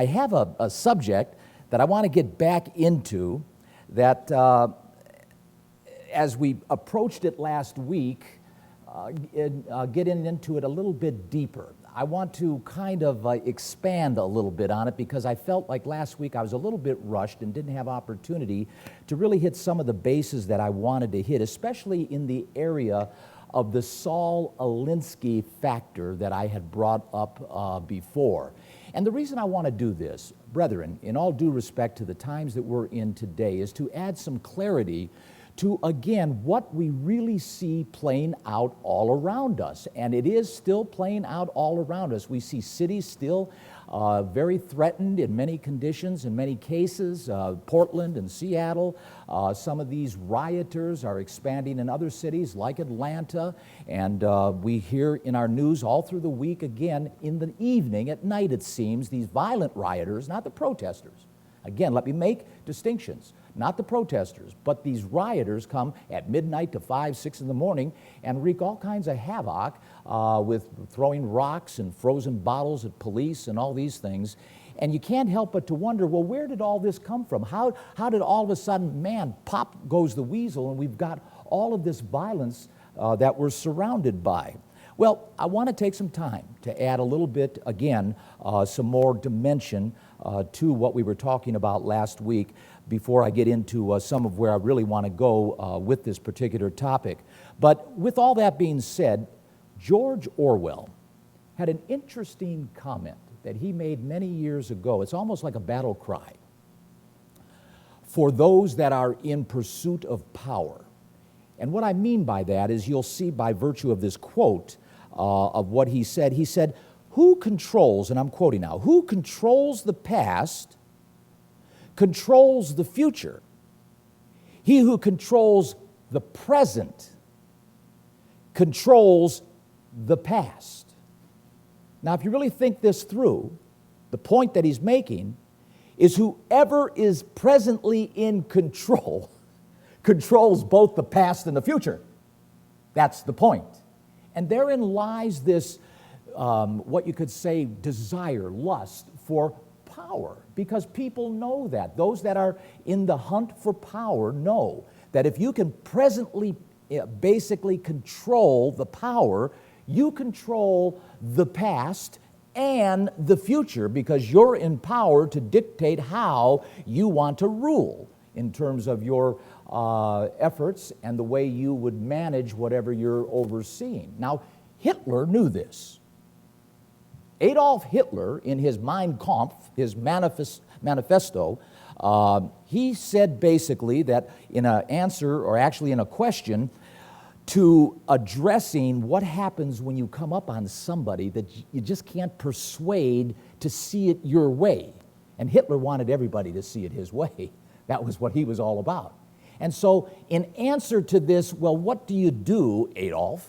I have a subject that I want to get back into that as we approached it last week, getting into it a little bit deeper. I want to kind of expand a little bit on it because I felt like last week I was a little bit rushed and didn't have opportunity to really hit some of the bases that I wanted to hit, especially in the area of the Saul Alinsky factor that I had brought up before. And the reason I want to do this, brethren, in all due respect to the times that we're in today, is to add some clarity to, again, what we really see playing out all around us. And it is still playing out all around us. We see cities still very threatened in many conditions, in many cases. Portland and Seattle, some of these rioters are expanding in other cities like Atlanta. And we hear in our news all through the week, again, in the evening, at night it seems, these violent rioters, not the protesters. Again, let me make distinctions. Not the protesters, but these rioters come at midnight to 5, 6 in the morning and wreak all kinds of havoc with throwing rocks and frozen bottles at police and all these things. And you can't help but to wonder, well, where did all this come from? How did all of a sudden, man, pop goes the weasel and we've got all of this violence that we're surrounded by? Well, I want to take some time to add a little bit, again, some more dimension to what we were talking about last week before I get into some of where I really want to go with this particular topic. But with all that being said, George Orwell had an interesting comment that he made many years ago. It's almost like a battle cry for those that are in pursuit of power. And what I mean by that is you'll see by virtue of this quote of what he said, who controls, and I'm quoting now, who controls the past controls the future. He who controls the present controls the past. Now, if you really think this through, the point that he's making is whoever is presently in control controls both the past and the future. That's the point. And therein lies this, what you could say, desire, lust for power, because people know that. Those that are in the hunt for power know that if you can presently basically control the power, you control the past and the future because you're in power to dictate how you want to rule in terms of your efforts and the way you would manage whatever you're overseeing. Now, Hitler knew this. Adolf Hitler, in his Mein Kampf, his manifesto, he said basically that in an answer, or actually in a question, to addressing what happens when you come up on somebody that you just can't persuade to see it your way. And Hitler wanted everybody to see it his way. That was what he was all about. And so in answer to this, well, what do you do, Adolf,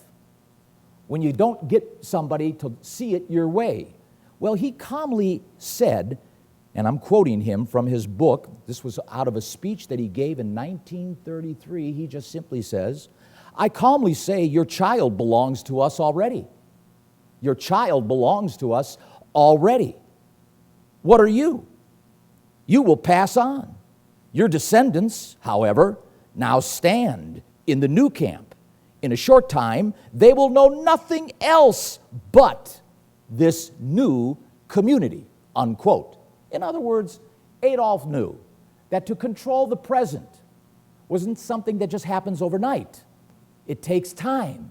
when you don't get somebody to see it your way? Well, he calmly said, and I'm quoting him from his book, this was out of a speech that he gave in 1933, he just simply says, I calmly say your child belongs to us already. Your child belongs to us already. What are you? You will pass on. Your descendants, however, now stand in the new camp. In a short time, they will know nothing else but this new community, unquote. In other words, Adolf knew that to control the present wasn't something that just happens overnight. It takes time.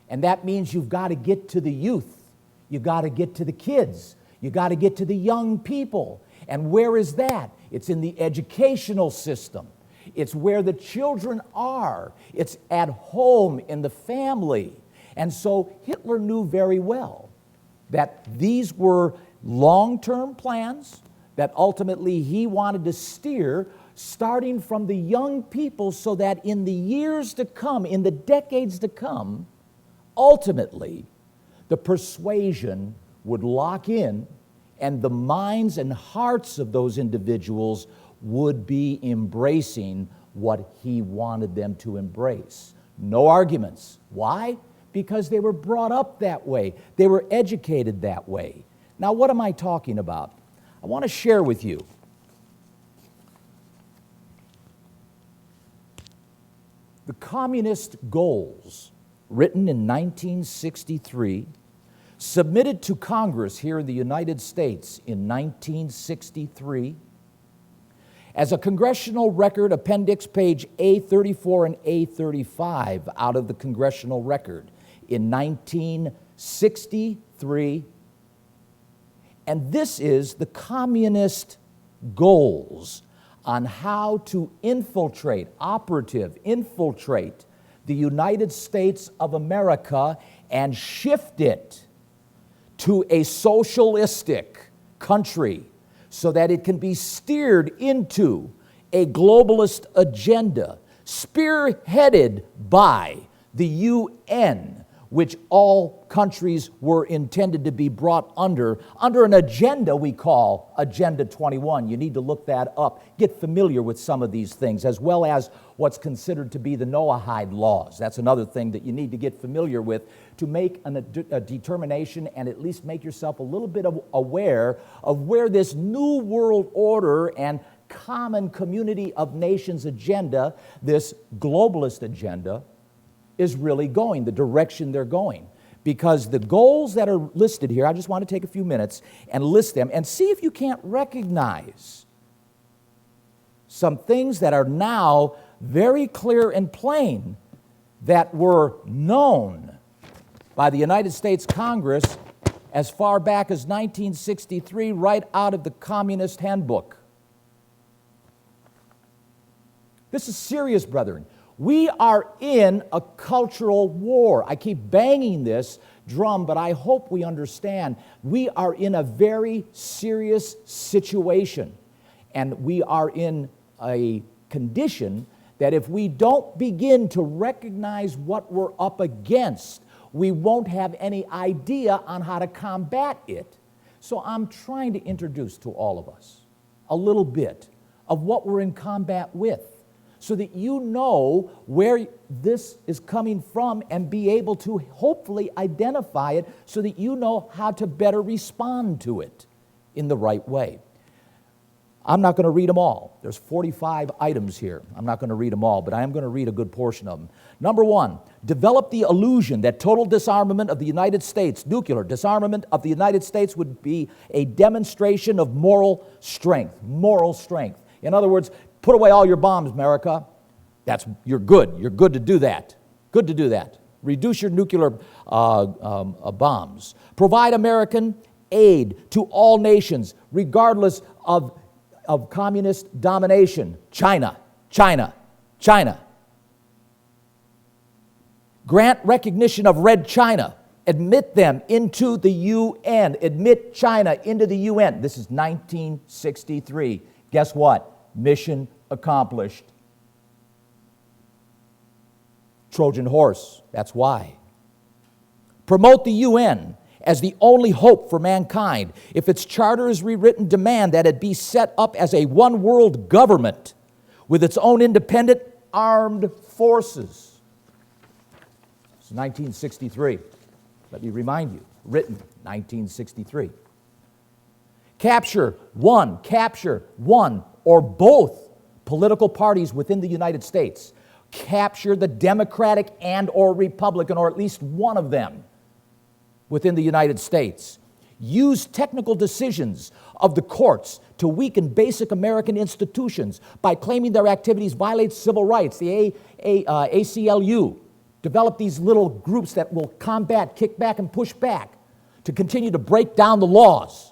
And that means you've got to get to the youth. You've got to get to the kids. You've got to get to the young people. And where is that? It's in the educational system. It's where the children are. It's at home in the family. And so Hitler knew very well that these were long-term plans that ultimately he wanted to steer starting from the young people so that in the years to come, in the decades to come, ultimately the persuasion would lock in and the minds and hearts of those individuals would be embracing what he wanted them to embrace. No arguments. Why? Because they were brought up that way. They were educated that way. Now, what am I talking about? I want to share with you the communist goals written in 1963, submitted to Congress here in the United States in 1963, as a congressional record, appendix page A34 and A35 out of the congressional record in 1963. And this is the communist goals on how to infiltrate the United States of America and shift it to a socialistic country so that it can be steered into a globalist agenda spearheaded by the UN, which all countries were intended to be brought under an agenda we call Agenda 21. You need to look that up, get familiar with some of these things, as well as what's considered to be the Noahide laws. That's another thing that you need to get familiar with to make a determination and at least make yourself a little bit aware of where this new world order and common community of nations agenda, this globalist agenda, is really going, the direction they're going. Because the goals that are listed here, I just want to take a few minutes and list them and see if you can't recognize some things that are now very clear and plain that were known by the United States Congress as far back as 1963, right out of the Communist Handbook. This is serious, brethren. We are in a cultural war. I keep banging this drum, but I hope we understand. We are in a very serious situation, and we are in a condition that if we don't begin to recognize what we're up against, we won't have any idea on how to combat it. So I'm trying to introduce to all of us a little bit of what we're in combat with, so that you know where this is coming from and be able to hopefully identify it so that you know how to better respond to it in the right way. I'm not going to read them all. There's 45 items here. I'm not going to read them all, but I am going to read a good portion of them. Number one, develop the illusion that total disarmament of the United States, nuclear disarmament of the United States, would be a demonstration of moral strength. Moral strength. In other words, put away all your bombs, America. You're good. You're good to do that. Good to do that. Reduce your nuclear bombs. Provide American aid to all nations, regardless of communist domination. China. Grant recognition of Red China. Admit them into the UN. Admit China into the UN. This is 1963. Guess what? Mission accomplished. Trojan horse, that's why. Promote the UN as the only hope for mankind. If its charter is rewritten, demand that it be set up as a one-world government with its own independent armed forces. It's 1963. Let me remind you, written 1963. Capture one or both political parties within the United States. Capture the Democratic and or Republican, or at least one of them within the United States. Use technical decisions of the courts to weaken basic American institutions by claiming their activities violate civil rights. The ACLU. Develop these little groups that will combat, kick back, and push back to continue to break down the laws.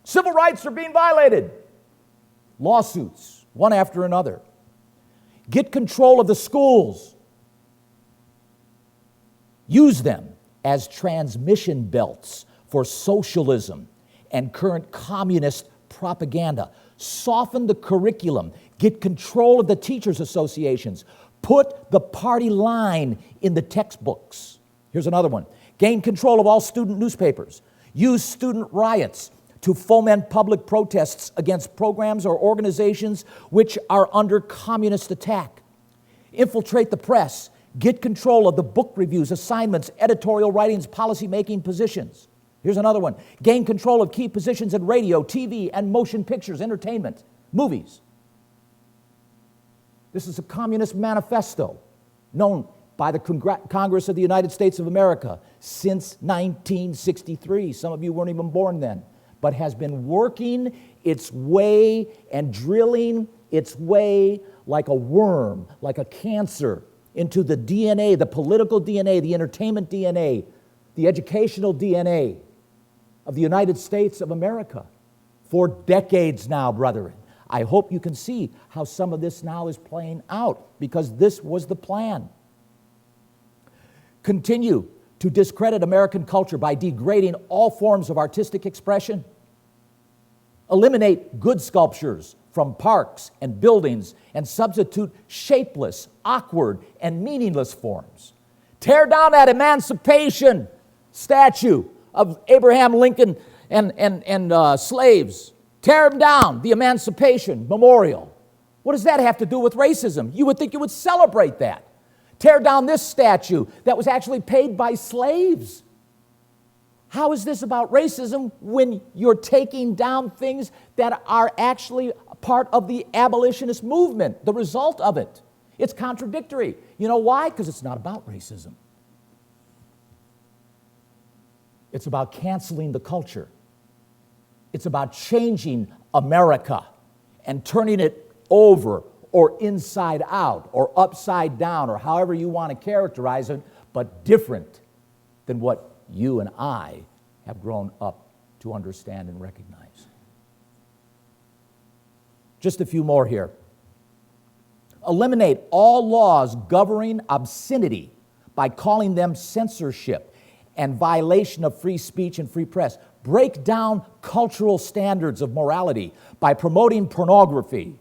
Civil rights are being violated. Lawsuits, one after another. Get control of the schools. Use them as transmission belts for socialism and current communist propaganda. Soften the curriculum. Get control of the teachers' associations. Put the party line in the textbooks. Here's another one. Gain control of all student newspapers. Use student riots to foment public protests against programs or organizations which are under communist attack. Infiltrate the press. Get control of the book reviews, assignments, editorial writings, policy-making positions. Here's another one. Gain control of key positions in radio, TV, and motion pictures, entertainment, movies. This is a communist manifesto known by the Congress of the United States of America since 1963. Some of you weren't even born then, but has been working its way and drilling its way like a worm, like a cancer, into the DNA, the political DNA, the entertainment DNA, the educational DNA of the United States of America for decades now, brethren. I hope you can see how some of this now is playing out, because this was the plan. Continue to discredit American culture by degrading all forms of artistic expression. Eliminate good sculptures from parks and buildings and substitute shapeless, awkward, and meaningless forms. Tear down that Emancipation statue of Abraham Lincoln and slaves. Tear them down, the Emancipation Memorial. What does that have to do with racism? You would think you would celebrate that. Tear down this statue that was actually paid by slaves. How is this about racism when you're taking down things that are actually part of the abolitionist movement, the result of it? It's contradictory. You know why? Because it's not about racism. It's about canceling the culture. It's about changing America and turning it over or inside out or upside down or however you want to characterize it, but different than what you and I have grown up to understand and recognize. Just a few more here. Eliminate all laws governing obscenity by calling them censorship and violation of free speech and free press. Break down cultural standards of morality by promoting pornography,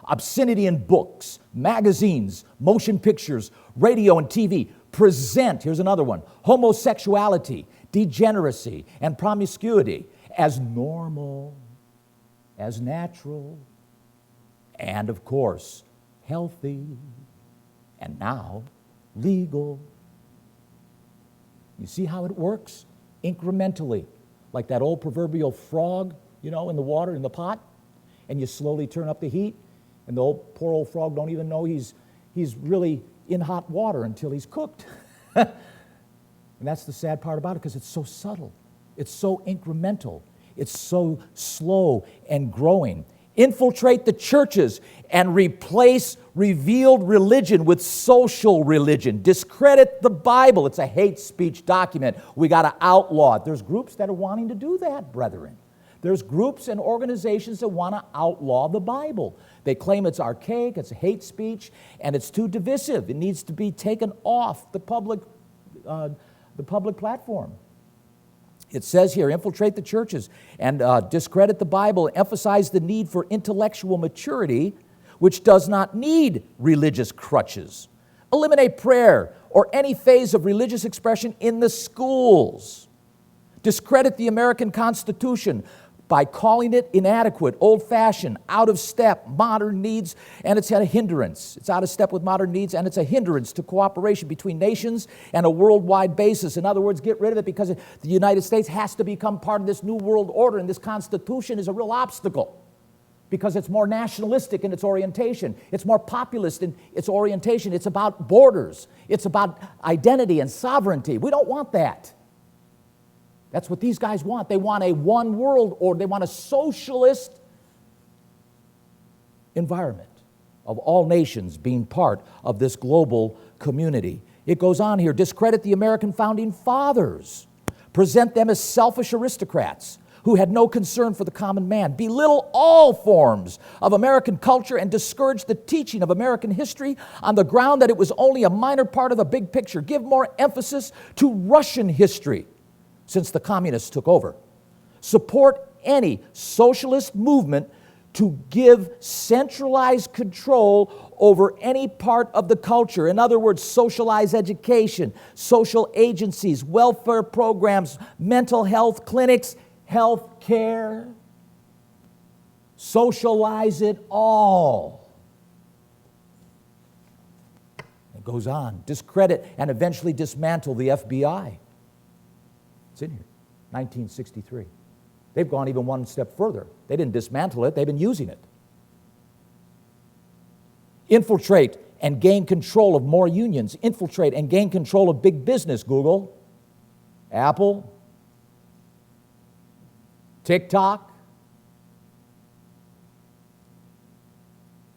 obscenity in books, magazines, motion pictures, radio and TV. Present, here's another one, homosexuality, degeneracy, and promiscuity as normal, as natural, and of course, healthy, and now legal. You see how it works? Incrementally, like that old proverbial frog, in the water, in the pot, and you slowly turn up the heat, and the poor old frog don't even know he's really in hot water until he's cooked. And that's the sad part about it, because it's so subtle. It's so incremental. It's so slow and growing. Infiltrate the churches and replace revealed religion with social religion. Discredit the Bible. It's a hate speech document. We got to outlaw it. There's groups that are wanting to do that, brethren. There's groups and organizations that want to outlaw the Bible. They claim it's archaic, it's hate speech, and it's too divisive. It needs to be taken off the public platform. It says here, infiltrate the churches and discredit the Bible, emphasize the need for intellectual maturity, which does not need religious crutches. Eliminate prayer or any phase of religious expression in the schools. Discredit the American Constitution by calling it inadequate, old-fashioned, out of step, modern needs, and it's a hindrance. It's out of step with modern needs, and it's a hindrance to cooperation between nations and a worldwide basis. In other words, get rid of it, because the United States has to become part of this new world order, and this Constitution is a real obstacle because it's more nationalistic in its orientation. It's more populist in its orientation. It's about borders. It's about identity and sovereignty. We don't want that. That's what these guys want. They want a one world order. They want a socialist environment of all nations being part of this global community. It goes on here, discredit the American founding fathers. Present them as selfish aristocrats who had no concern for the common man. Belittle all forms of American culture and discourage the teaching of American history on the ground that it was only a minor part of the big picture. Give more emphasis to Russian history since the communists took over. Support any socialist movement to give centralized control over any part of the culture. In other words, socialize education, social agencies, welfare programs, mental health clinics, health care. Socialize it all. It goes on. Discredit and eventually dismantle the FBI. It's in here. 1963. They've gone even one step further. They didn't dismantle it, they've been using it. Infiltrate and gain control of more unions. Infiltrate and gain control of big business. Google, Apple, TikTok.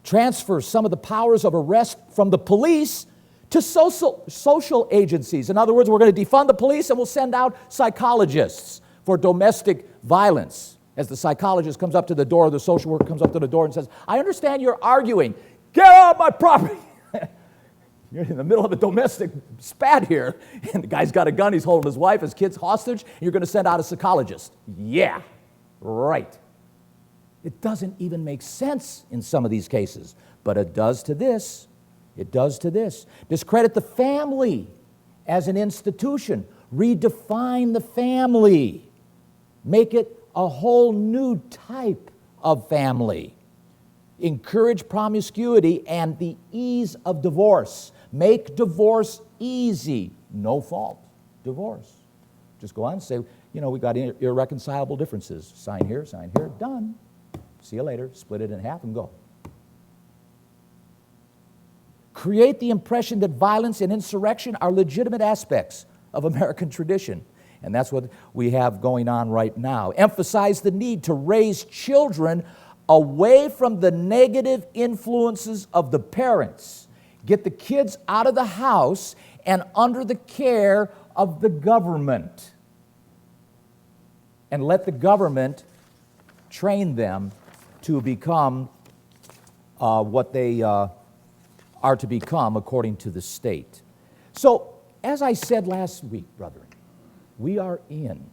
Transfer some of the powers of arrest from the police to social agencies. In other words, we're going to defund the police and we'll send out psychologists for domestic violence. As the psychologist comes up to the door, the social worker comes up to the door and says, I understand you're arguing. Get off my property. You're in the middle of a domestic spat here, and the guy's got a gun, he's holding his wife, his kids hostage, and you're going to send out a psychologist. Yeah, right. It doesn't even make sense in some of these cases, but it does to this. It does to this. Discredit the family as an institution. Redefine the family. Make it a whole new type of family. Encourage promiscuity and the ease of divorce. Make divorce easy. No fault. Divorce. Just go on and say, we got irreconcilable differences. Sign here, done. See you later. Split it in half and go. Create the impression that violence and insurrection are legitimate aspects of American tradition. And that's what we have going on right now. Emphasize the need to raise children away from the negative influences of the parents. Get the kids out of the house and under the care of the government. And let the government train them to become what they are to become according to the state. So, as I said last week, brethren, we are in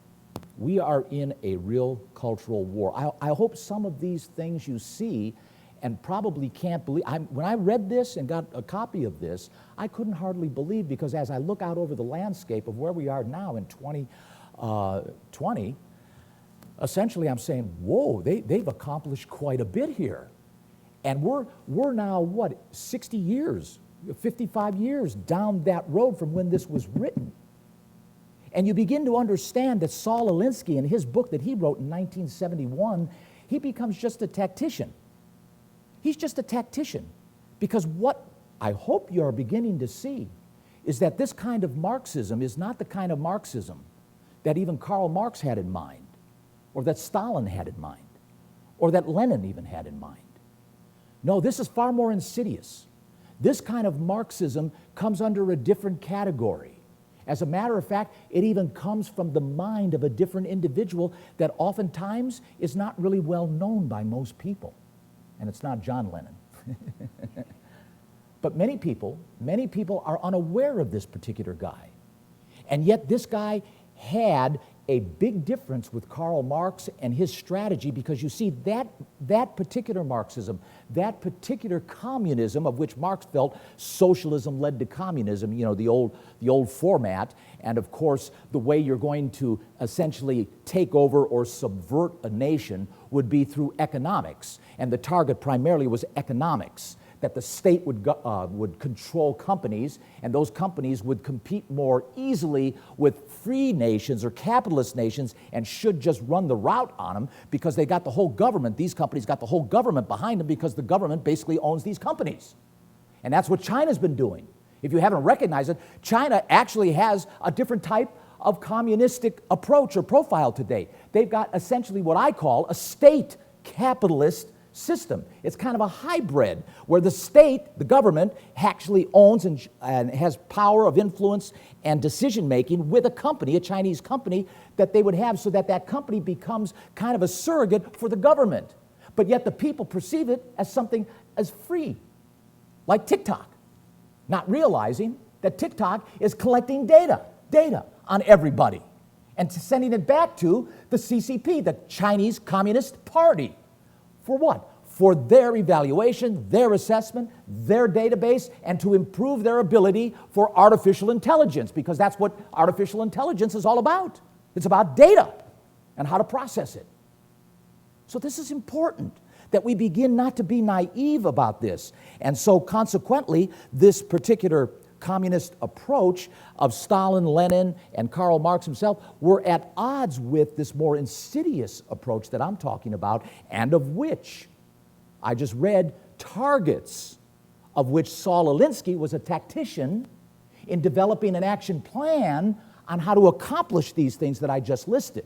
a real cultural war. I hope some of these things you see and probably can't believe. When I read this and got a copy of this, I couldn't hardly believe, because as I look out over the landscape of where we are now in 2020, essentially I'm saying, whoa, they've accomplished quite a bit here. And we're now, 60 years, 55 years down that road from when this was written. And you begin to understand that Saul Alinsky, in his book that he wrote in 1971, he becomes just a tactician. He's just a tactician. Because what I hope you're beginning to see is that this kind of Marxism is not the kind of Marxism that even Karl Marx had in mind, or that Stalin had in mind, or that Lenin even had in mind. No, this is far more insidious. This kind of Marxism comes under a different category. As a matter of fact, it even comes from the mind of a different individual that oftentimes is not really well known by most people. And it's not John Lennon. But many people are unaware of this particular guy. And yet this guy had a big difference with Karl Marx and his strategy, because you see that particular Marxism, that particular communism of which Marx felt socialism led to communism, the old format, and of course the way you're going to essentially take over or subvert a nation would be through economics, and the target primarily was economics. That the state would control companies, and those companies would compete more easily with free nations or capitalist nations and should just run the route on them because they got the whole government. These companies got the whole government behind them because the government basically owns these companies. And that's what China's been doing. If you haven't recognized it, China actually has a different type of communistic approach or profile today. They've got essentially what I call a state capitalist system. It's kind of a hybrid where the state, the government, actually owns and has power of influence and decision-making with a company, a Chinese company, that they would have, so that company becomes kind of a surrogate for the government. But yet the people perceive it as something as free, like TikTok, not realizing that TikTok is collecting data on everybody and sending it back to the CCP, the Chinese Communist Party. For what? For their evaluation, their assessment, their database, and to improve their ability for artificial intelligence, because that's what artificial intelligence is all about. It's about data and how to process it. So this is important, that we begin not to be naive about this. And so consequently, this particular communist approach of Stalin, Lenin, and Karl Marx himself were at odds with this more insidious approach that I'm talking about, and of which I just read targets, of which Saul Alinsky was a tactician in developing an action plan on how to accomplish these things that I just listed.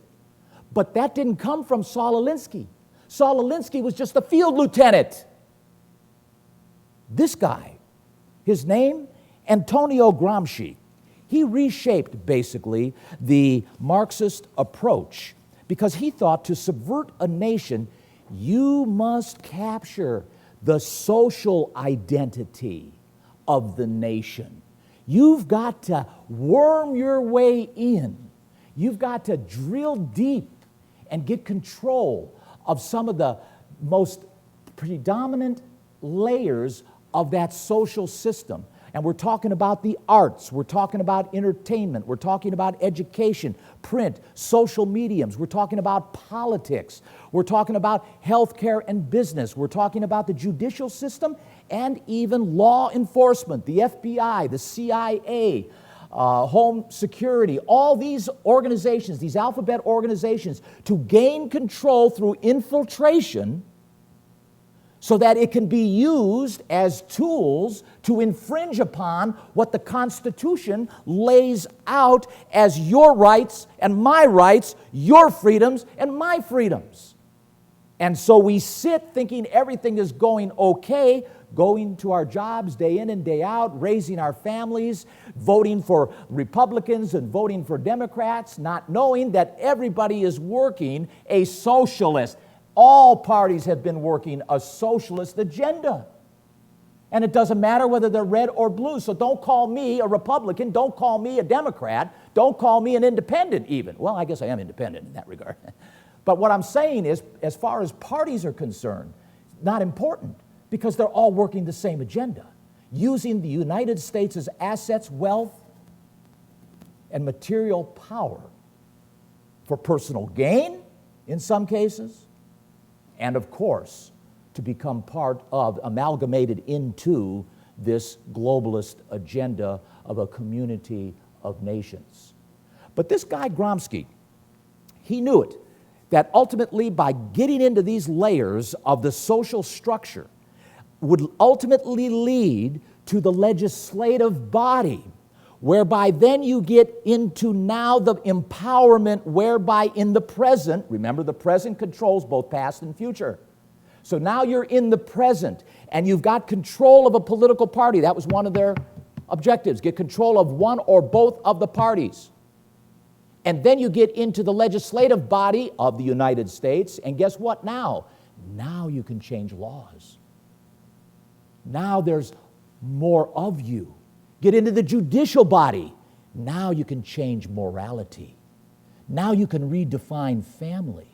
But that didn't come from Saul Alinsky. Saul Alinsky was just a field lieutenant. This guy, his name, Antonio Gramsci, he reshaped basically the Marxist approach because he thought to subvert a nation, you must capture the social identity of the nation. You've got to worm your way in. You've got to drill deep and get control of some of the most predominant layers of that social system. And we're talking about the arts, we're talking about entertainment, we're talking about education, print, social mediums, we're talking about politics, we're talking about healthcare and business, we're talking about the judicial system and even law enforcement, the FBI, the CIA, Home Security, all these organizations, these alphabet organizations, to gain control through infiltration so that it can be used as tools to infringe upon what the Constitution lays out as your rights and my rights, your freedoms and my freedoms. And so we sit thinking everything is going okay, going to our jobs day in and day out, raising our families, voting for Republicans and voting for Democrats, not knowing that everybody is working a socialist. All parties have been working a socialist agenda. And it doesn't matter whether they're red or blue. So don't call me a Republican, don't call me a Democrat, don't call me an independent even. Well, I guess I am independent in that regard. But what I'm saying is, as far as parties are concerned, not important, because they're all working the same agenda, using the United States' assets, wealth, and material power for personal gain in some cases, and of course, to become part of, amalgamated into this globalist agenda of a community of nations. But this guy Gramsci, he knew it, that ultimately by getting into these layers of the social structure would ultimately lead to the legislative body, whereby then you get into now the empowerment whereby in the present, remember the present controls both past and future. So now you're in the present and you've got control of a political party. That was one of their objectives, get control of one or both of the parties. And then you get into the legislative body of the United States, and guess what now? Now you can change laws. Now there's more of you. Get into the judicial body. Now you can change morality. Now you can redefine family.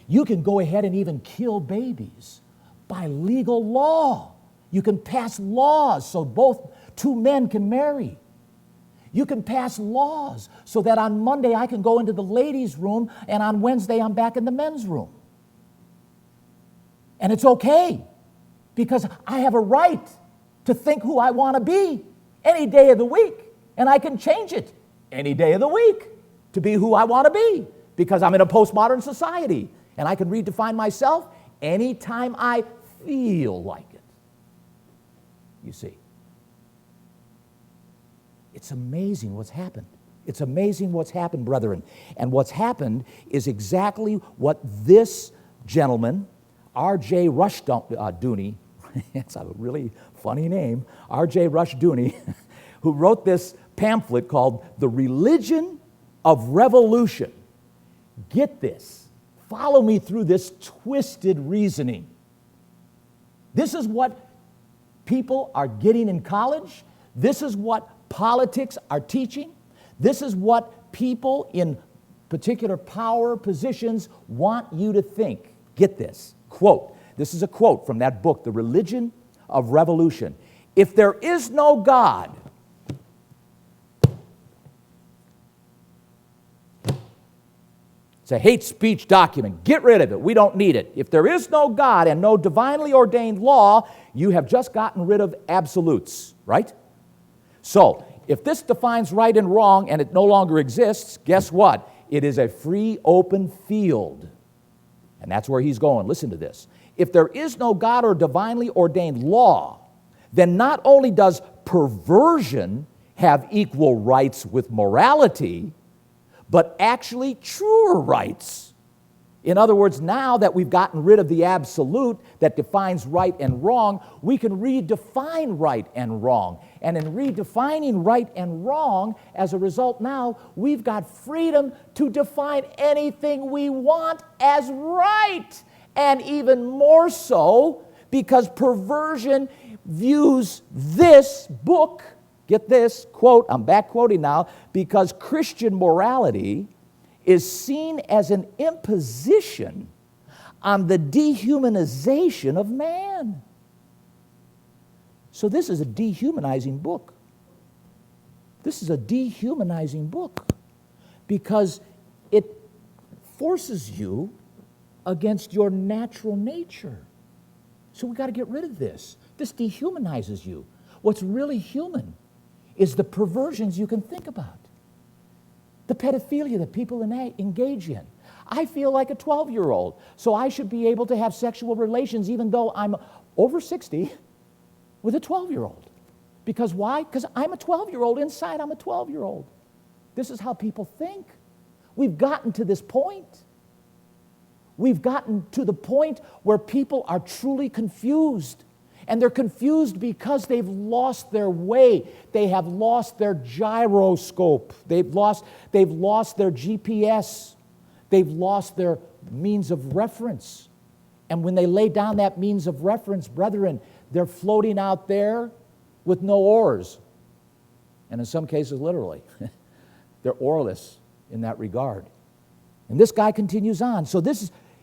You can go ahead and even kill babies by legal law. You can pass laws so both two men can marry. You can pass laws so that on Monday I can go into the ladies' room and on Wednesday I'm back in the men's room. And it's okay because I have a right to think who I want to be any day of the week, and I can change it any day of the week to be who I want to be because I'm in a postmodern society and I can redefine myself anytime I feel like it. You see. It's amazing what's happened. It's amazing what's happened, brethren. And what's happened is exactly what this gentleman, R.J. Rushdoony, it's a really funny name, R.J. Rushdoony, who wrote this pamphlet called The Religion of Revolution. Get this. Follow me through this twisted reasoning. This is what people are getting in college. This is what politics are teaching. This is what people in particular power positions want you to think. Get this. Quote. This is a quote from that book, The Religion of Revolution. If there is no God, it's a hate speech document. Get rid of it. We don't need it. If there is no God and no divinely ordained law, you have just gotten rid of absolutes, right? So, if this defines right and wrong and it no longer exists, guess what? It is a free, open field. And that's where he's going. Listen to this. If there is no God or divinely ordained law, then not only does perversion have equal rights with morality, but actually truer rights. In other words, now that we've gotten rid of the absolute that defines right and wrong, we can redefine right and wrong. And in redefining right and wrong, as a result now, we've got freedom to define anything we want as right. And even more so, because perversion views this book, get this, quote, I'm back quoting now, because Christian morality is seen as an imposition on the dehumanization of man. So this is a dehumanizing book. This is a dehumanizing book because it forces you against your natural nature. So we've got to get rid of this. This dehumanizes you. What's really human is the perversions you can think about. The pedophilia that people engage in. I feel like a 12-year-old, so I should be able to have sexual relations even though I'm over 60 with a 12-year-old. Because why? Because I'm a 12-year-old. Inside, I'm a 12-year-old. This is how people think. We've gotten to this point. We've gotten to the point where people are truly confused. And they're confused because they've lost their way. They have lost their gyroscope. They've lost their GPS. They've lost their means of reference. And when they lay down that means of reference, brethren, they're floating out there with no oars. And in some cases, literally. They're oarless in that regard. And this guy continues on. So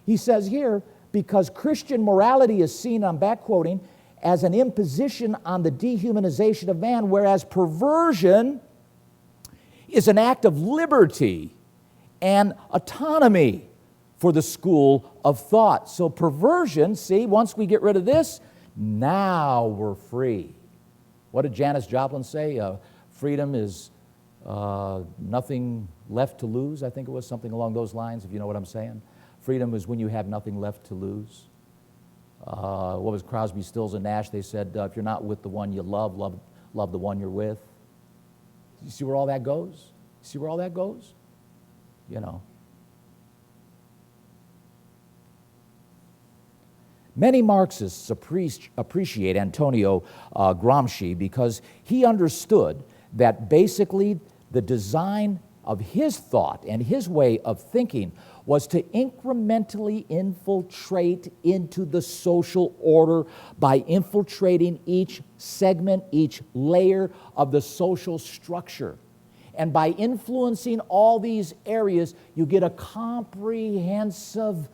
he says here, because Christian morality is seen, I'm back quoting, as an imposition on the dehumanization of man, whereas perversion is an act of liberty and autonomy for the school of thought. So perversion, see, once we get rid of this, now we're free. What did Janis Joplin say? Freedom is nothing left to lose. I think it was something along those lines, if you know what I'm saying. Freedom is when you have nothing left to lose. What was Crosby, Stills, and Nash? They said, if you're not with the one you love, love the one you're with. You see where all that goes? See where all that goes? You know. Many Marxists appreciate Antonio Gramsci because he understood that basically the design of his thought and his way of thinking was to incrementally infiltrate into the social order by infiltrating each segment, each layer of the social structure. And by influencing all these areas, you get a comprehensive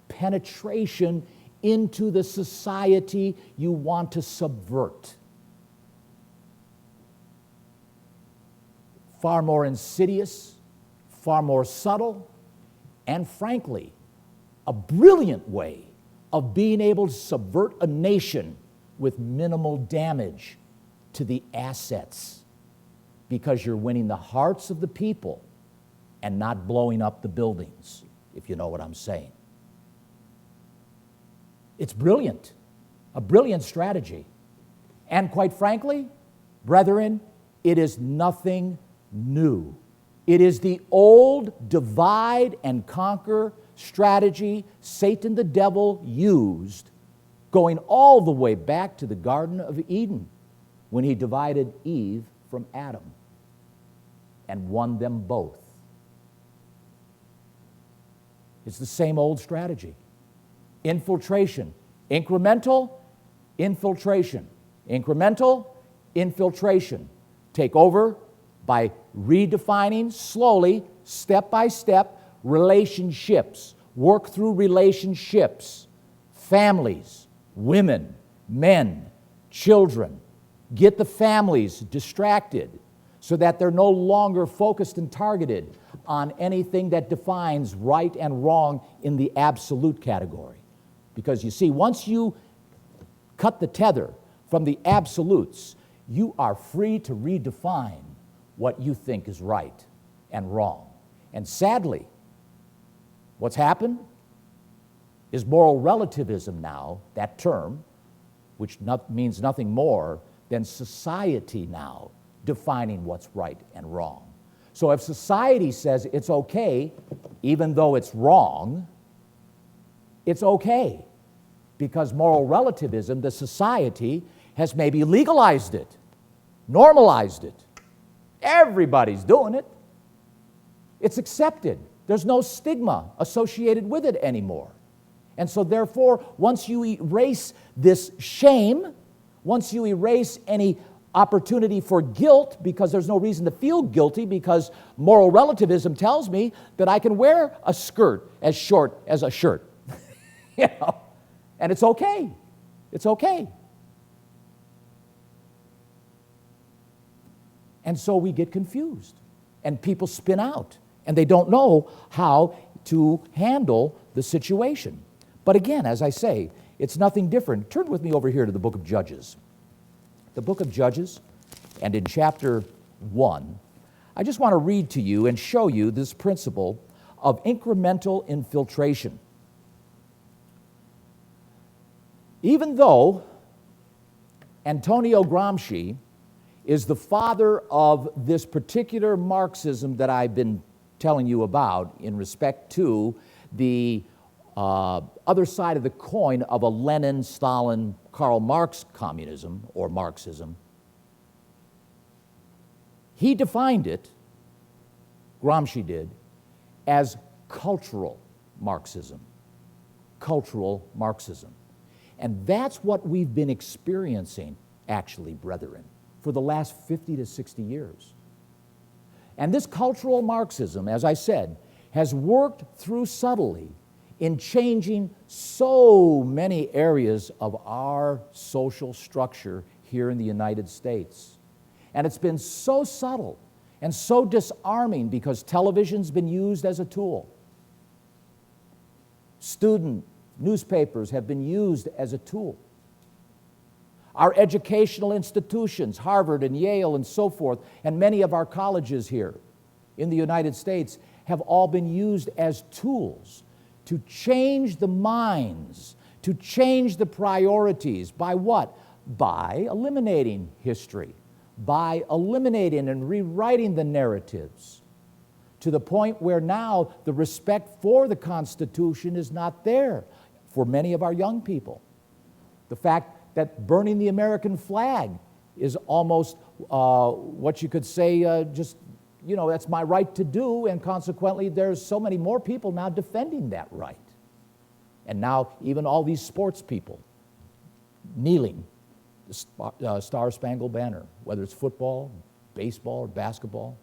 penetration into the society you want to subvert. Far more insidious, far more subtle, and frankly, a brilliant way of being able to subvert a nation with minimal damage to the assets, because you're winning the hearts of the people and not blowing up the buildings, if you know what I'm saying. It's brilliant, a brilliant strategy. And quite frankly, brethren, it is nothing new. It is the old divide and conquer strategy Satan the devil used going all the way back to the Garden of Eden when he divided Eve from Adam and won them both. It's the same old strategy. Infiltration. Incremental, infiltration. Incremental, infiltration. Take over by redefining slowly, step by step, relationships. Work through relationships. Families, women, men, children. Get the families distracted so that they're no longer focused and targeted on anything that defines right and wrong in the absolute category. Because you see, once you cut the tether from the absolutes, you are free to redefine what you think is right and wrong. And sadly, what's happened is moral relativism now, that term, which means nothing more than society now defining what's right and wrong. So if society says it's okay, even though it's wrong, it's okay, because moral relativism, the society, has maybe legalized it, normalized it. Everybody's doing it. It's accepted. There's no stigma associated with it anymore. And so therefore, once you erase this shame, once you erase any opportunity for guilt, because there's no reason to feel guilty, because moral relativism tells me that I can wear a skirt as short as a shirt. You know, and it's okay. It's okay. And so we get confused, and people spin out, and they don't know how to handle the situation. But again, as I say, it's nothing different. Turn with me over here to the book of Judges. The book of Judges, and in chapter 1, I just want to read to you and show you this principle of incremental infiltration. Even though Antonio Gramsci is the father of this particular Marxism that I've been telling you about in respect to the other side of the coin of a Lenin, Stalin, Karl Marx communism or Marxism, he defined it, Gramsci did, as cultural Marxism. Cultural Marxism. And that's what we've been experiencing, actually, brethren, for the last 50 to 60 years. And this cultural Marxism, as I said, has worked through subtly in changing so many areas of our social structure here in the United States. And it's been so subtle and so disarming because television's been used as a tool. Student newspapers have been used as a tool. Our educational institutions, Harvard and Yale and so forth, and many of our colleges here in the United States have all been used as tools to change the minds, to change the priorities. By what? By eliminating history, by eliminating and rewriting the narratives, to the point where now the respect for the Constitution is not there for many of our young people. The fact that burning the American flag is almost what you could say just, you know, that's my right to do, and consequently there's so many more people now defending that right. And now even all these sports people kneeling, the Star-Spangled Banner, whether it's football, baseball, or basketball.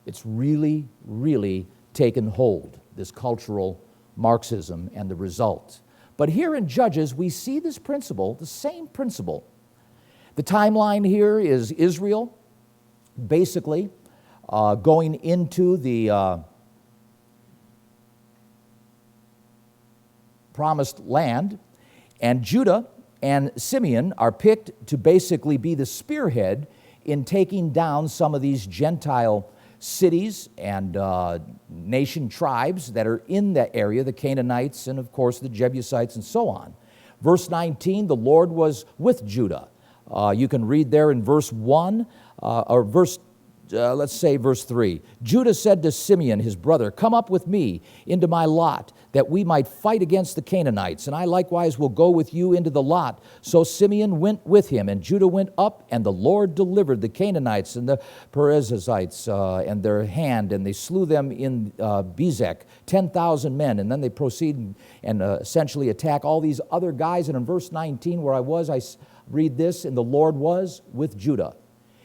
It's really, really taken hold, this cultural Marxism and the result. But here in Judges, we see this principle, the same principle. The timeline here is Israel, basically going into the promised land, and Judah and Simeon are picked to basically be the spearhead in taking down some of these Gentile cities and nation tribes that are in that area, the Canaanites and of course the Jebusites and so on. Verse 19, the Lord was with Judah. You can read there in verse 1, or let's say verse 3. Judah said to Simeon, his brother, "Come up with me into my lot, that we might fight against the Canaanites, and I likewise will go with you into the lot." So Simeon went with him, and Judah went up, and the Lord delivered the Canaanites and the Perizzites and their hand, and they slew them in Bezek, 10,000 men, and then they proceed and essentially attack all these other guys. And in verse 19, where I read this, "And the Lord was with Judah,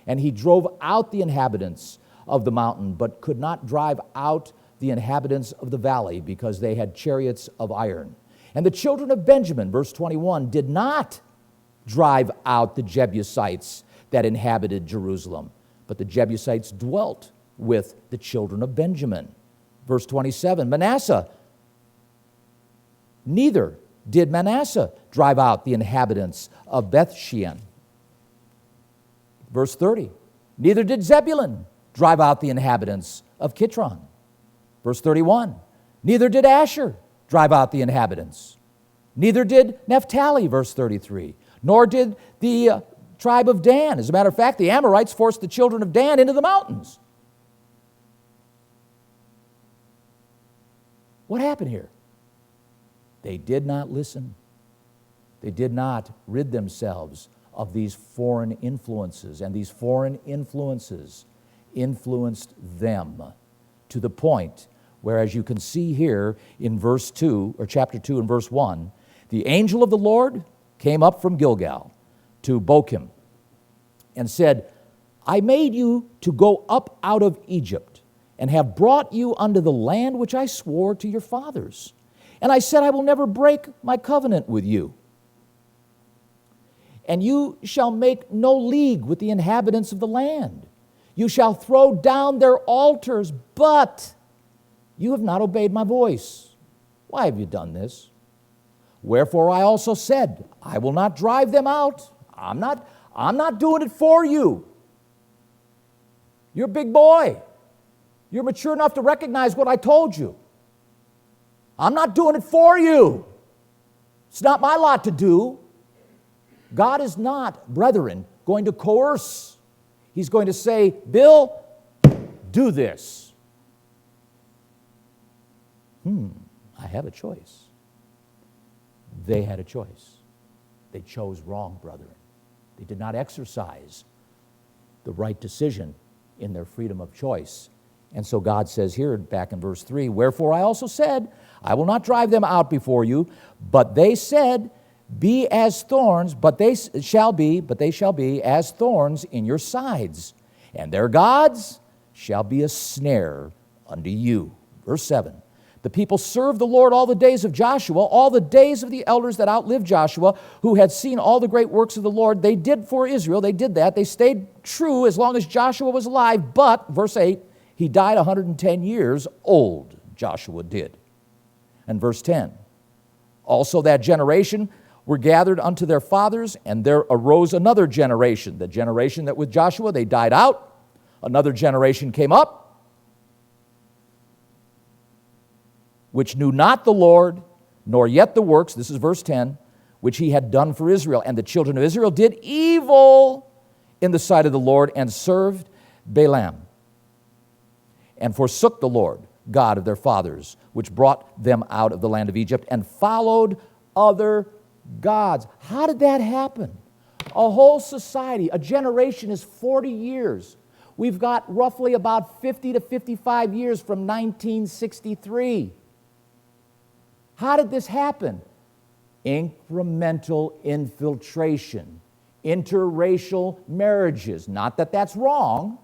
and he drove out the inhabitants of the mountain, but could not drive out the inhabitants of the valley, because they had chariots of iron. And the children of Benjamin," verse 21, "did not drive out the Jebusites that inhabited Jerusalem, but the Jebusites dwelt with the children of Benjamin." Verse 27, neither did Manasseh drive out the inhabitants of Bethshean. Verse 30, neither did Zebulun drive out the inhabitants of Kitron. Verse 31, neither did Asher drive out the inhabitants. Neither did Naphtali, verse 33, nor did the tribe of Dan. As a matter of fact, the Amorites forced the children of Dan into the mountains. What happened here? They did not listen. They did not rid themselves of these foreign influences, and these foreign influences influenced them to the point where, as you can see here in verse 2, or chapter 2 and verse 1, the angel of the Lord came up from Gilgal to Bochim and said, I made you to go up out of Egypt and have brought you unto the land which I swore to your fathers. And I said, I will never break my covenant with you. And you shall make no league with the inhabitants of the land. You shall throw down their altars, but you have not obeyed my voice. Why have you done this? Wherefore I also said, I will not drive them out. I'm not doing it for you. You're a big boy. You're mature enough to recognize what I told you. I'm not doing it for you. It's not my lot to do. God is not, brethren, going to coerce. He's going to say, Bill, do this. I have a choice. They had a choice. They chose wrong, brethren. They did not exercise the right decision in their freedom of choice. And so God says here, back in verse 3, wherefore I also said, I will not drive them out before you, but they said, be as thorns, but they shall be as thorns in your sides, and their gods shall be a snare unto you. Verse 7, the people served the Lord all the days of Joshua, all the days of the elders that outlived Joshua, who had seen all the great works of the Lord. They did for Israel, they did that. They stayed true as long as Joshua was alive, but, verse 8, he died 110 years old, Joshua did. And verse 10, also that generation were gathered unto their fathers, and there arose another generation, the generation that with Joshua they died out. Another generation came up, which knew not the Lord, nor yet the works, this is verse 10, which he had done for Israel. And the children of Israel did evil in the sight of the Lord, and served Balaam, and forsook the Lord, God of their fathers, which brought them out of the land of Egypt, and followed other gods. How did that happen? A whole society, a generation is 40 years. We've got roughly about 50 to 55 years from 1963. How did this happen? Incremental infiltration, interracial marriages. Not that that's wrong,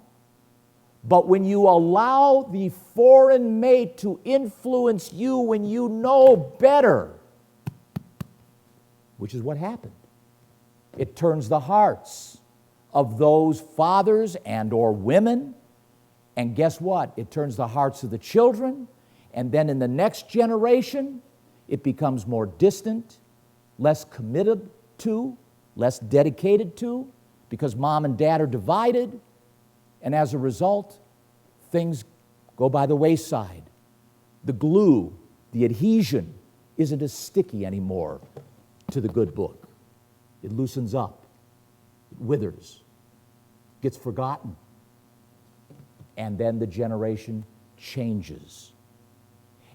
but when you allow the foreign mate to influence you when you know better, which is what happened, it turns the hearts of those fathers and or women, and guess what? It turns the hearts of the children, and then in the next generation, it becomes more distant, less committed to, less dedicated to, because mom and dad are divided, and as a result, things go by the wayside. The glue, the adhesion, isn't as sticky anymore to the good book. It loosens up, it withers, gets forgotten, and then the generation changes.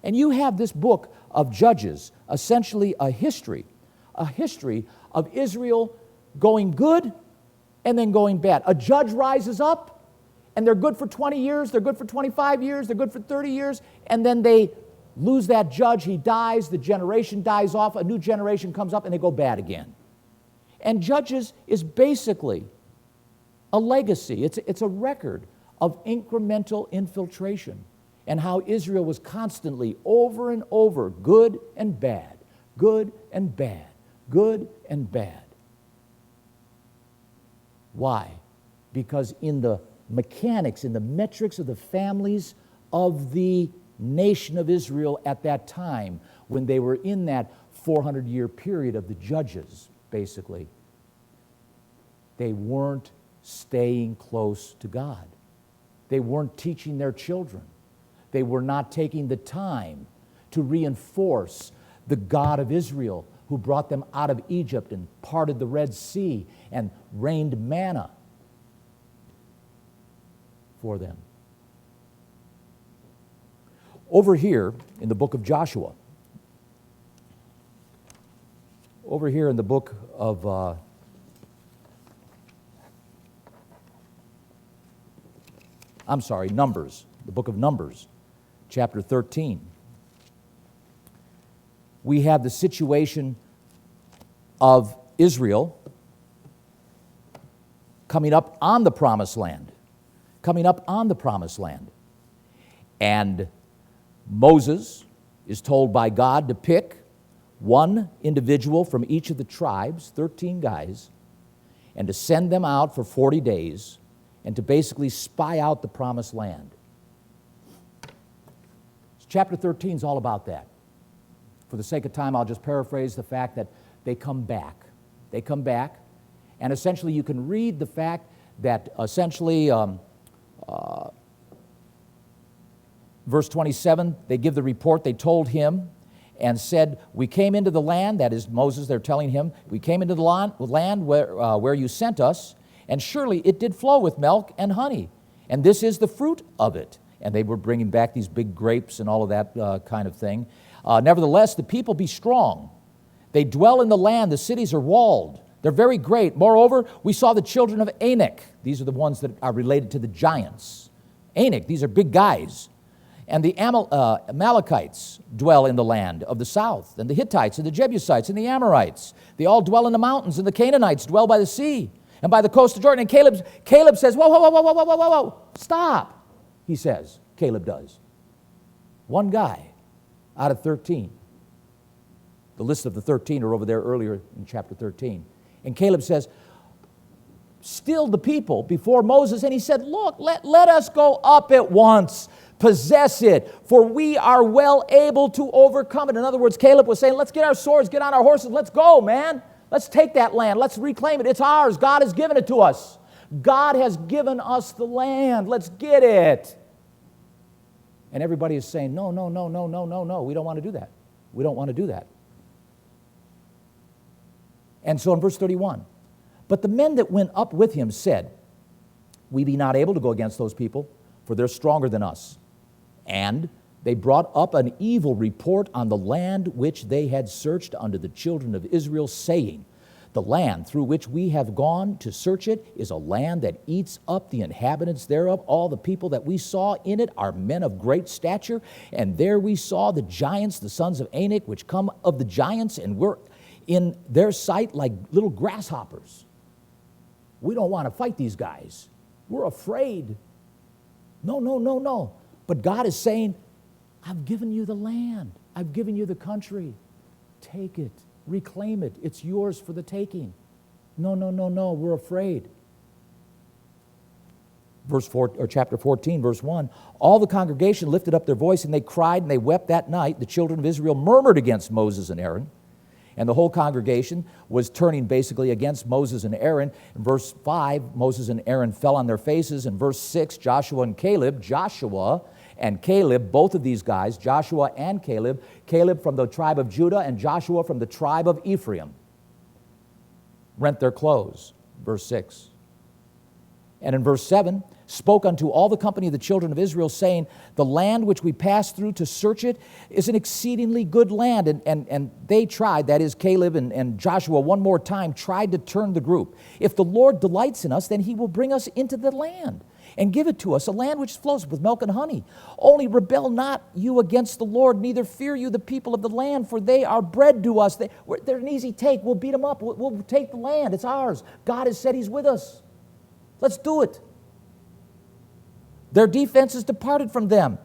And you have this book of Judges, essentially a history of Israel going good and then going bad. A judge rises up, and they're good for 20 years, they're good for 25 years, they're good for 30 years, and then they lose that judge, he dies, the generation dies off, a new generation comes up, and they go bad again. And Judges is basically a legacy. It's a record of incremental infiltration and how Israel was constantly, over and over, good and bad, good and bad, good and bad. Why? Because in the mechanics, in the metrics of the families of the nation of Israel at that time, when they were in that 400-year period of the judges, basically, they weren't staying close to God. They weren't teaching their children. They were not taking the time to reinforce the God of Israel who brought them out of Egypt and parted the Red Sea and rained manna for them. Over here in the book of Joshua, over here in the book of Numbers, the book of Numbers, chapter 13. We have the situation of Israel coming up on the promised land. And Moses is told by God to pick one individual from each of the tribes, 13 guys, and to send them out for 40 days and to basically spy out the promised land. Chapter 13 is all about that. For the sake of time, I'll just paraphrase the fact that they come back. They come back, and essentially you can read the fact that essentially, verse 27, they give the report. They told him and said, we came into the land, that is Moses, they're telling him, we came into the land where you sent us, and surely it did flow with milk and honey, and this is the fruit of it. And they were bringing back these big grapes and all of that kind of thing. Nevertheless, the people be strong. They dwell in the land. The cities are walled. They're very great. Moreover, we saw the children of Anak. These are the ones that are related to the giants. Anak, these are big guys. And the Amalekites dwell in the land of the south, and the Hittites and the Jebusites and the Amorites. They all dwell in the mountains, and the Canaanites dwell by the sea and by the coast of Jordan. And Caleb says, whoa, stop. He says, Caleb does. One guy out of 13. The list of the 13 are over there earlier in chapter 13. And Caleb says, still the people before Moses, and he said, look, let us go up at once, possess it, for we are well able to overcome it. In other words, Caleb was saying, let's get our swords, get on our horses, let's go, man. Let's take that land, let's reclaim it. It's ours. God has given it to us. God has given us the land. Let's get it. And everybody is saying, no. We don't want to do that. We don't want to do that. And so in verse 31, but the men that went up with him said, we be not able to go against those people, for they're stronger than us. And they brought up an evil report on the land which they had searched unto the children of Israel, saying, the land through which we have gone to search it is a land that eats up the inhabitants thereof. All the people that we saw in it are men of great stature. And there we saw the giants, the sons of Anak, which come of the giants, and were in their sight like little grasshoppers. We don't want to fight these guys. We're afraid. No. But God is saying, I've given you the land. I've given you the country. Take it. Reclaim it. It's yours for the taking. No. We're afraid. Chapter 14, verse 1. All the congregation lifted up their voice, and they cried, and they wept that night. The children of Israel murmured against Moses and Aaron. And the whole congregation was turning basically against Moses and Aaron. In verse 5, Moses and Aaron fell on their faces. In verse 6, Joshua and Caleb, both of these guys, Joshua and Caleb from the tribe of Judah and Joshua from the tribe of Ephraim, rent their clothes, verse 6. And in verse 7, spoke unto all the company of the children of Israel, saying, the land which we passed through to search it is an exceedingly good land. And they tried, that is Caleb and Joshua one more time, tried to turn the group. If the Lord delights in us, then he will bring us into the land and give it to us, a land which flows with milk and honey. Only rebel not you against the Lord, neither fear you the people of the land, for they are bread to us. They're an easy take. We'll beat them up. We'll take the land. It's ours. God has said he's with us. Let's do it. Their defense is departed from them,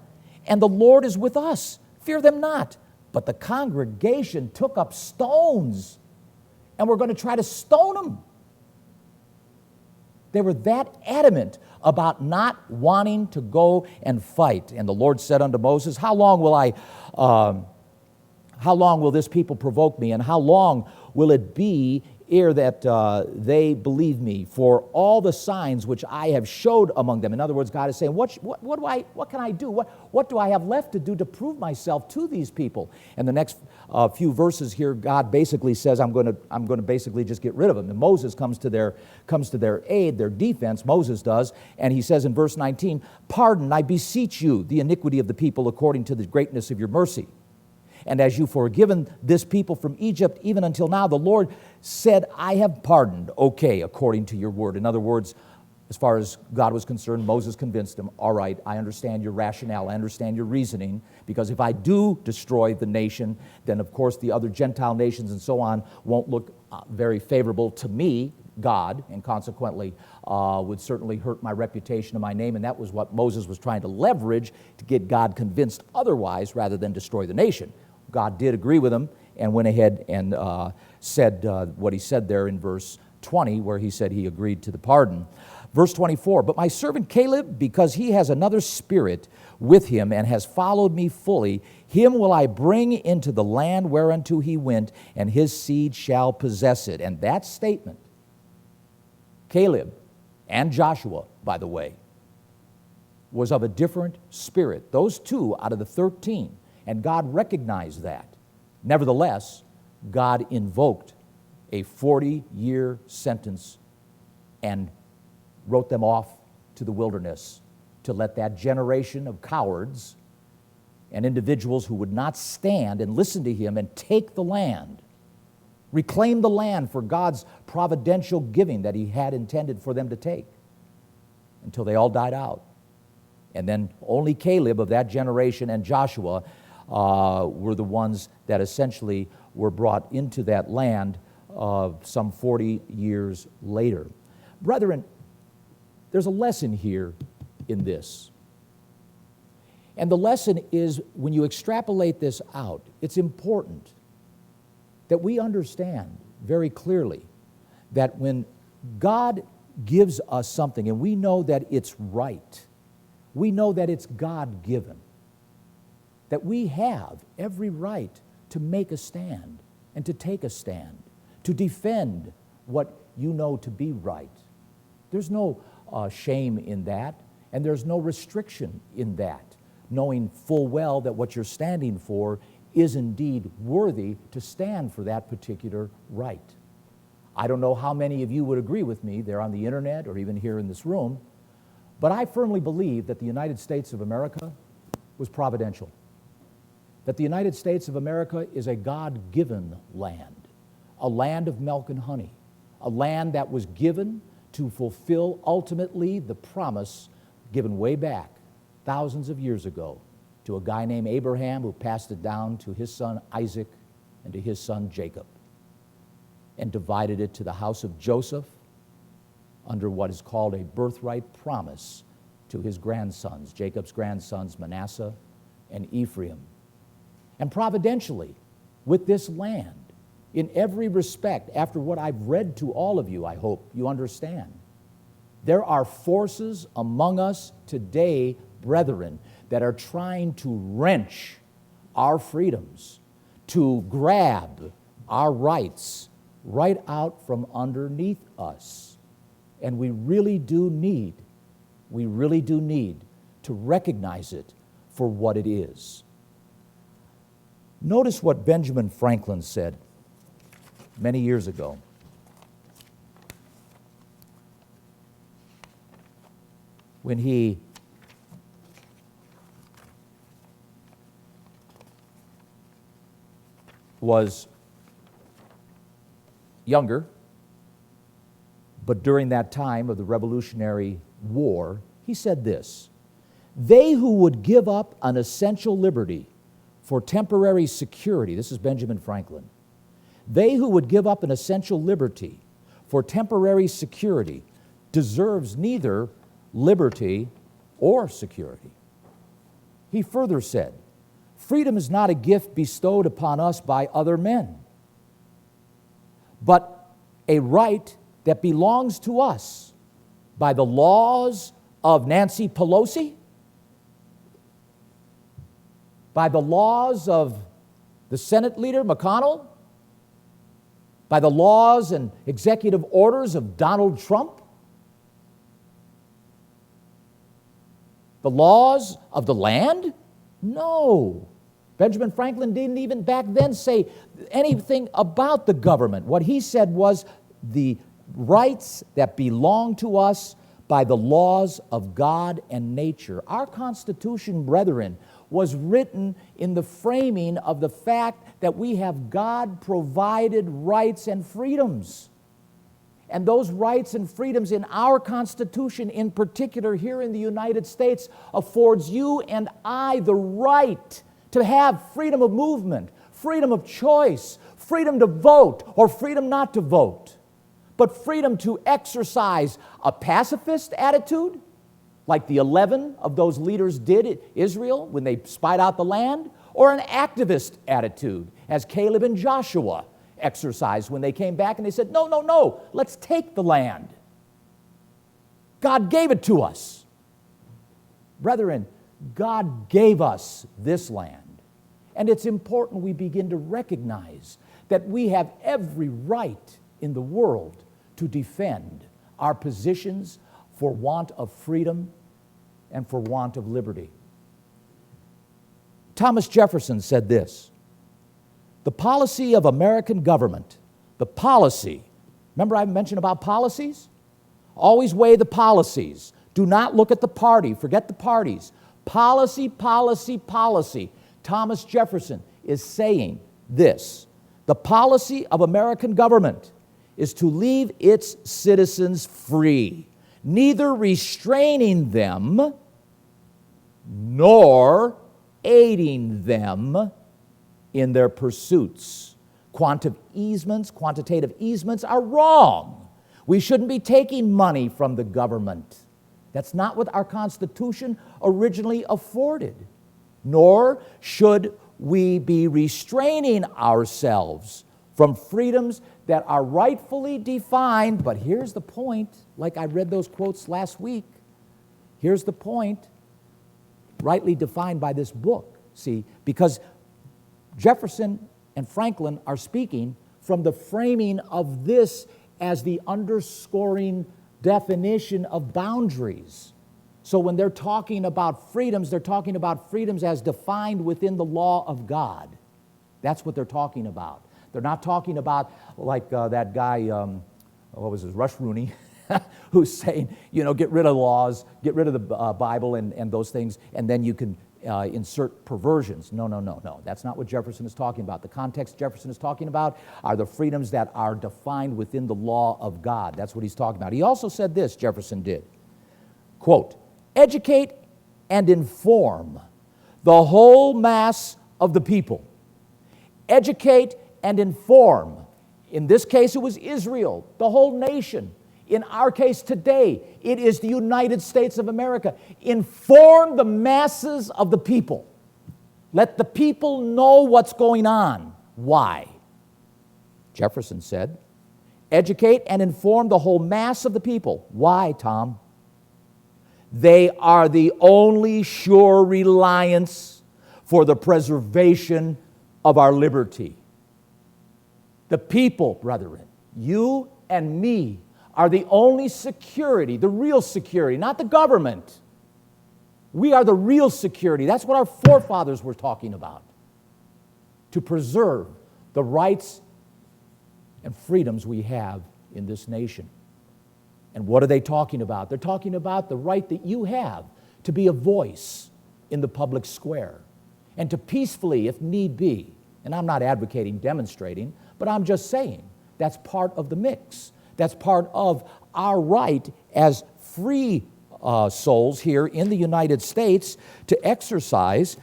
and the Lord is with us. Fear them not. But the congregation took up stones, and we're going to try to stone them. They were that adamant about not wanting to go and fight. And the Lord said unto Moses, how long will this people provoke me, and how long will it be ere that they believe me for all the signs which I have showed among them. In other words, God is saying, what can I do? What do I have left to do to prove myself to these people? And the next few verses here, God basically says, I'm going to basically just get rid of them. And Moses comes to their aid, their defense, Moses does, and he says in verse 19, "Pardon, I beseech you, the iniquity of the people according to the greatness of your mercy. And as you've forgiven this people from Egypt, even until now, the Lord said, I have pardoned, okay, according to your word." In other words, as far as God was concerned, Moses convinced him, all right, I understand your rationale, I understand your reasoning, because if I do destroy the nation, then of course the other Gentile nations and so on won't look very favorable to me, God, and consequently would certainly hurt my reputation and my name, and that was what Moses was trying to leverage to get God convinced otherwise rather than destroy the nation. God did agree with him and went ahead and said what he said there in verse 20, where he said he agreed to the pardon. Verse 24, "But my servant Caleb, because he has another spirit with him and has followed me fully, him will I bring into the land whereunto he went, and his seed shall possess it." And that statement, Caleb and Joshua, by the way, was of a different spirit. Those two out of the 13. And God recognized that. Nevertheless, God invoked a 40-year sentence and wrote them off to the wilderness to let that generation of cowards and individuals who would not stand and listen to him and take the land, reclaim the land for God's providential giving that he had intended for them to take, until they all died out. And then only Caleb of that generation and Joshua were the ones that essentially were brought into that land some 40 years later. Brethren, there's a lesson here in this. And the lesson is, when you extrapolate this out, it's important that we understand very clearly that when God gives us something and we know that it's right, we know that it's God-given, that we have every right to make a stand and to take a stand, to defend what you know to be right. There's no shame in that, and there's no restriction in that, knowing full well that what you're standing for is indeed worthy to stand for that particular right. I don't know how many of you would agree with me there on the internet or even here in this room, but I firmly believe that the United States of America was providential. That the United States of America is a God-given land, a land of milk and honey, a land that was given to fulfill ultimately the promise given way back thousands of years ago to a guy named Abraham, who passed it down to his son Isaac and to his son Jacob, and divided it to the house of Joseph under what is called a birthright promise to his grandsons, Jacob's grandsons Manasseh and Ephraim. And providentially, with this land, in every respect, after what I've read to all of you, I hope you understand, there are forces among us today, brethren, that are trying to wrench our freedoms, to grab our rights right out from underneath us. And we really do need to recognize it for what it is. Notice what Benjamin Franklin said many years ago. When he was younger, but during that time of the Revolutionary War, he said this: "They who would give up an essential liberty for temporary security," this is Benjamin Franklin, "they who would give up an essential liberty for temporary security deserves neither liberty or security." He further said, "Freedom is not a gift bestowed upon us by other men, but a right that belongs to us by the laws of Nancy Pelosi, by the laws of the Senate leader McConnell, By the laws and executive orders of Donald Trump? The laws of the land? No. Benjamin Franklin didn't even back then say anything about the government. What he said was the rights that belong to us by the laws of God and nature. Our Constitution, brethren, was written in the framing of the fact that we have God-provided rights and freedoms. And those rights and freedoms in our Constitution, in particular here in the United States, affords you and I the right to have freedom of movement, freedom of choice, freedom to vote or freedom not to vote, but freedom to exercise a pacifist attitude, like the 11 of those leaders did in Israel when they spied out the land, or an activist attitude, as Caleb and Joshua exercised when they came back and they said, no, no, no, let's take the land. God gave it to us. Brethren, God gave us this land. And it's important we begin to recognize that we have every right in the world to defend our positions for want of freedom and for want of liberty. Thomas Jefferson said this: the policy of American government, the policy, remember I mentioned about policies? Always weigh the policies. Do not look at the party. Forget the parties. Policy, policy, policy. Thomas Jefferson is saying this: the policy of American government is to leave its citizens free, neither restraining them nor aiding them in their pursuits. Quantitative easements are wrong. We shouldn't be taking money from the government. That's not what our Constitution originally afforded. Nor should we be restraining ourselves from freedoms that are rightfully defined. But here's the point, like I read those quotes last week. Here's the point, rightly defined by this book. See, because Jefferson and Franklin are speaking from the framing of this as the underscoring definition of boundaries. So when they're talking about freedoms, they're talking about freedoms as defined within the law of God. That's what they're talking about. They're not talking about like that guy, what was his, Rush Rooney, who's saying, you know, get rid of laws, get rid of the Bible and those things, and then you can insert perversions. No, no, no, no. That's not what Jefferson is talking about. The context Jefferson is talking about are the freedoms that are defined within the law of God. That's what he's talking about. He also said this, Jefferson did, quote, educate and inform the whole mass of the people. Educate and inform. In this case, it was Israel, the whole nation. In our case today, it is the United States of America. Inform the masses of the people. Let the people know what's going on. Why? Jefferson said, educate and inform the whole mass of the people. Why, Tom? They are the only sure reliance for the preservation of our liberty. The people, brethren, you and me, are the only security, the real security, not the government. We are the real security. That's what our forefathers were talking about. To preserve the rights and freedoms we have in this nation. And what are they talking about? They're talking about the right that you have to be a voice in the public square and to peacefully, if need be, and I'm not advocating demonstrating, but I'm just saying that's part of the mix. That's part of our right as free souls here in the United States to exercise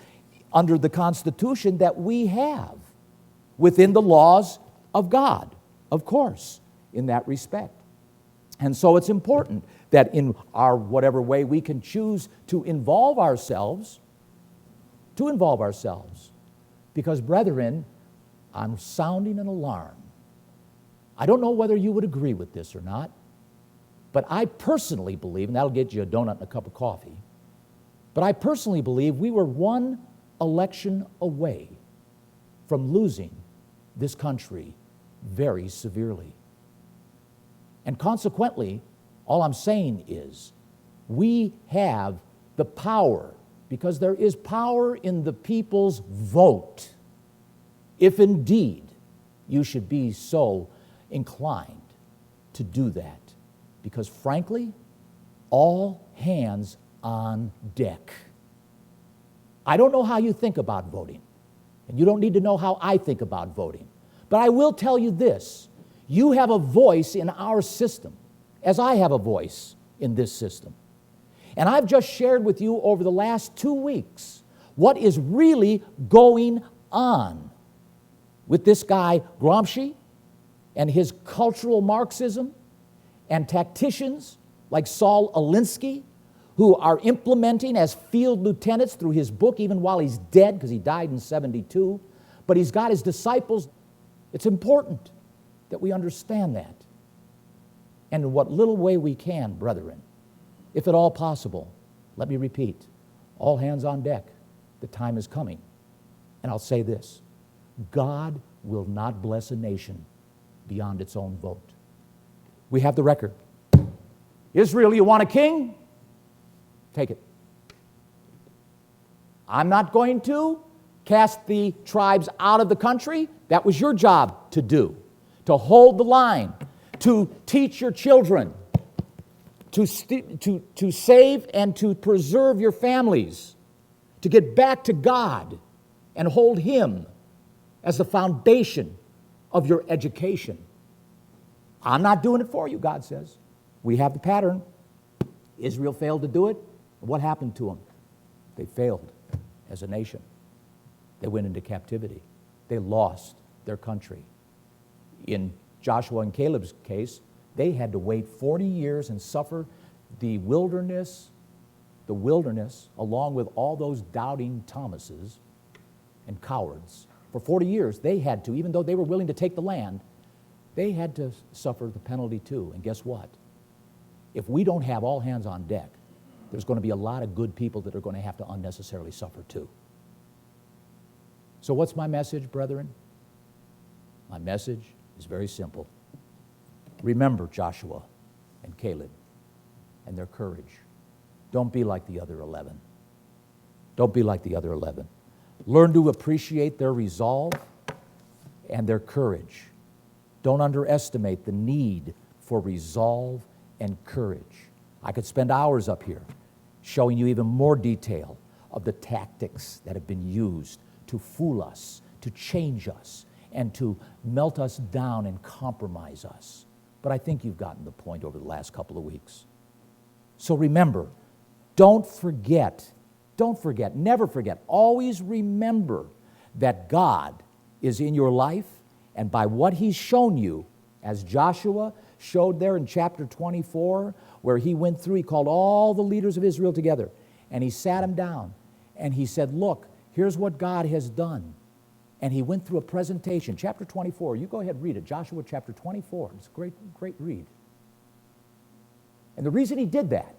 under the Constitution that we have within the laws of God, of course, in that respect. And so it's important that in our whatever way we can choose to involve ourselves, because, brethren, I'm sounding an alarm. I don't know whether you would agree with this or not, but I personally believe, and that'll get you a donut and a cup of coffee, but I personally believe we were one election away from losing this country very severely. And consequently, all I'm saying is, we have the power, because there is power in the people's vote, if indeed you should be so inclined to do that. Because frankly, all hands on deck. I don't know how you think about voting, and you don't need to know how I think about voting. But I will tell you this: you have a voice in our system, as I have a voice in this system. And I've just shared with you over the last 2 weeks what is really going on with this guy Gramsci and his cultural Marxism, and tacticians like Saul Alinsky, who are implementing as field lieutenants through his book, even while he's dead, because he died in 72. But he's got his disciples. It's important that we understand that. And in what little way we can, brethren, if at all possible, let me repeat, all hands on deck. The time is coming. And I'll say this: God will not bless a nation beyond its own vote. We have the record. Israel, you want a king? Take it. I'm not going to cast the tribes out of the country. That was your job to do, to hold the line, to teach your children, to save and to preserve your families, to get back to God and hold Him as the foundation of your education. I'm not doing it for you, God says. We have the pattern. Israel failed to do it. What happened to them? They failed as a nation. They went into captivity. They lost their country. In Joshua and Caleb's case, they had to wait 40 years and suffer the wilderness, along with all those doubting Thomases and cowards. For 40 years, they had to, even though they were willing to take the land, they had to suffer the penalty too. And guess what? If we don't have all hands on deck, there's going to be a lot of good people that are going to have to unnecessarily suffer too. So what's my message, brethren? My message is very simple. Remember Joshua and Caleb and their courage. Don't be like the other 11. Don't be like the other 11. Learn to appreciate their resolve and their courage. Don't underestimate the need for resolve and courage. I could spend hours up here showing you even more detail of the tactics that have been used to fool us, to change us, and to melt us down and compromise us. But I think you've gotten the point over the last couple of weeks. So remember, don't forget, never forget, always remember that God is in your life, and by what He's shown you, as Joshua showed there in chapter 24, where he went through, he called all the leaders of Israel together, and he sat them down, and he said, look, here's what God has done. And he went through a presentation, chapter 24. You go ahead and read it, Joshua chapter 24. It's a great read. And the reason he did that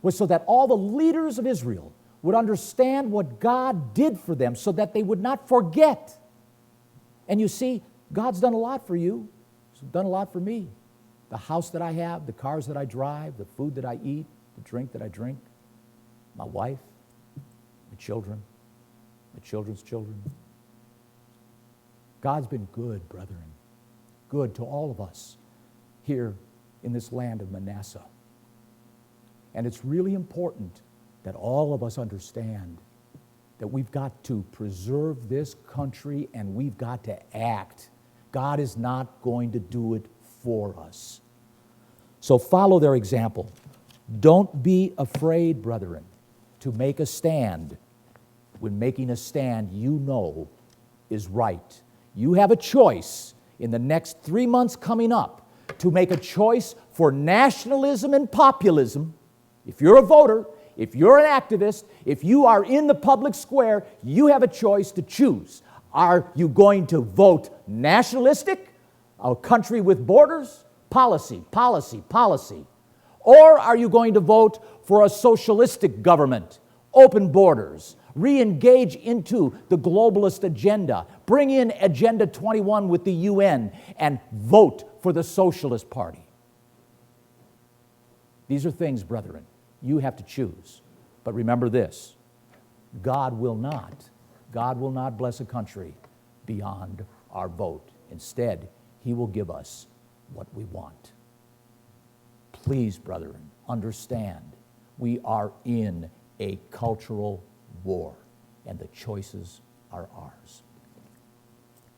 was so that all the leaders of Israel would understand what God did for them, so that they would not forget. And you see, God's done a lot for you. He's done a lot for me. The house that I have, the cars that I drive, the food that I eat, the drink that I drink, my wife, my children, my children's children. God's been good, brethren, good to all of us here in this land of Manasseh. And it's really important that all of us understand that we've got to preserve this country and we've got to act. God is not going to do it for us. So follow their example. Don't be afraid, brethren, to make a stand when making a stand you know is right. You have a choice in the next 3 months coming up to make a choice for nationalism and populism. If you're a voter, if you're an activist, if you are in the public square, you have a choice to choose. Are you going to vote nationalistic, a country with borders, policy, policy, policy? Or are you going to vote for a socialistic government, open borders, Re-engage into the globalist agenda. Bring in Agenda 21 with the UN and vote for the Socialist Party. These are things, brethren, you have to choose. But remember this, God will not bless a country beyond our vote. Instead, He will give us what we want. Please, brethren, understand, we are in a cultural war, and the choices are ours.